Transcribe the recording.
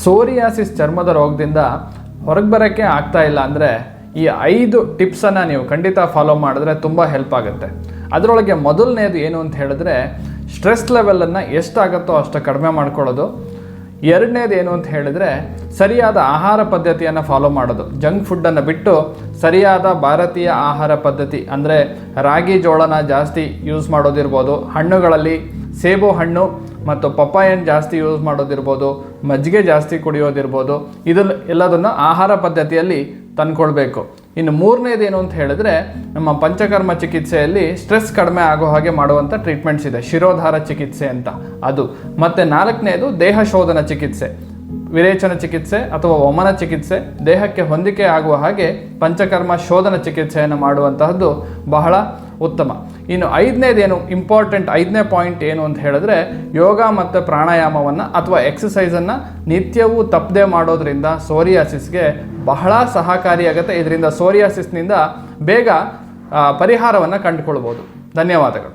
Psoriasis ಚರ್ಮದ ರೋಗದಿಂದ ಹೊರಗೆ ಬರೋಕ್ಕೆ ಆಗ್ತಾ ಇಲ್ಲ ಅಂದರೆ ಈ 5 ಟಿಪ್ಸನ್ನು ನೀವು ಖಂಡಿತ ಫಾಲೋ ಮಾಡಿದ್ರೆ ತುಂಬ ಹೆಲ್ಪ್ ಆಗುತ್ತೆ. ಅದರೊಳಗೆ ಮೊದಲನೇದು ಏನು ಅಂತ ಹೇಳಿದ್ರೆ ಸ್ಟ್ರೆಸ್ ಲೆವೆಲನ್ನು ಎಷ್ಟಾಗುತ್ತೋ ಅಷ್ಟು ಕಡಿಮೆ ಮಾಡ್ಕೊಳ್ಳೋದು. ಎರಡನೇದು ಏನು ಅಂತ ಹೇಳಿದರೆ ಸರಿಯಾದ ಆಹಾರ ಪದ್ಧತಿಯನ್ನು ಫಾಲೋ ಮಾಡೋದು. ಜಂಕ್ ಫುಡ್ಡನ್ನು ಬಿಟ್ಟು ಸರಿಯಾದ ಭಾರತೀಯ ಆಹಾರ ಪದ್ಧತಿ ಅಂದರೆ ರಾಗಿ ಜೋಳನ ಜಾಸ್ತಿ ಯೂಸ್ ಮಾಡೋದಿರ್ಬೋದು, ಹಣ್ಣುಗಳಲ್ಲಿ ಸೇಬು ಹಣ್ಣು ಮತ್ತು ಪಪ್ಪಾಯನ್ನು ಜಾಸ್ತಿ ಯೂಸ್ ಮಾಡೋದಿರ್ಬೋದು, ಮಜ್ಜಿಗೆ ಜಾಸ್ತಿ ಕುಡಿಯೋದಿರ್ಬೋದು, ಎಲ್ಲದನ್ನು ಆಹಾರ ಪದ್ಧತಿಯಲ್ಲಿ ತಂದ್ಕೊಳ್ಬೇಕು. ಇನ್ನು ಮೂರನೇದೇನು ಅಂತ ಹೇಳಿದ್ರೆ ನಮ್ಮ ಪಂಚಕರ್ಮ ಚಿಕಿತ್ಸೆಯಲ್ಲಿ ಸ್ಟ್ರೆಸ್ ಕಡಿಮೆ ಆಗೋ ಹಾಗೆ ಮಾಡುವಂಥ ಟ್ರೀಟ್ಮೆಂಟ್ಸ್ ಇದೆ, ಶಿರೋಧಾರ ಚಿಕಿತ್ಸೆ ಅಂತ ಅದು. ಮತ್ತು ನಾಲ್ಕನೇದು ದೇಹ ಶೋಧನ ಚಿಕಿತ್ಸೆ, ವಿರೇಚನ ಚಿಕಿತ್ಸೆ ಅಥವಾ ವಮನ ಚಿಕಿತ್ಸೆ, ದೇಹಕ್ಕೆ ಹೊಂದಿಕೆ ಆಗುವ ಹಾಗೆ ಪಂಚಕರ್ಮ ಶೋಧನ ಚಿಕಿತ್ಸೆಯನ್ನು ಮಾಡುವಂತಹದ್ದು ಬಹಳ ಉತ್ತಮ. ಇನ್ನು ಐದನೇ ಪಾಯಿಂಟ್ ಏನು ಅಂತ ಹೇಳಿದ್ರೆ ಯೋಗ ಮತ್ತು ಪ್ರಾಣಾಯಾಮವನ್ನು ಅಥವಾ ಎಕ್ಸಸೈಸನ್ನು ನಿತ್ಯವೂ ತಪ್ಪದೆ ಮಾಡೋದ್ರಿಂದ ಸೋರಿಯಾಸಿಸ್ಗೆ ಬಹಳ ಸಹಕಾರಿಯಾಗುತ್ತೆ. ಇದರಿಂದ ಸೋರಿಯಾಸಿಸ್ನಿಂದ ಬೇಗ ಪರಿಹಾರವನ್ನು ಕಂಡುಕೊಳ್ಬೋದು. ಧನ್ಯವಾದಗಳು.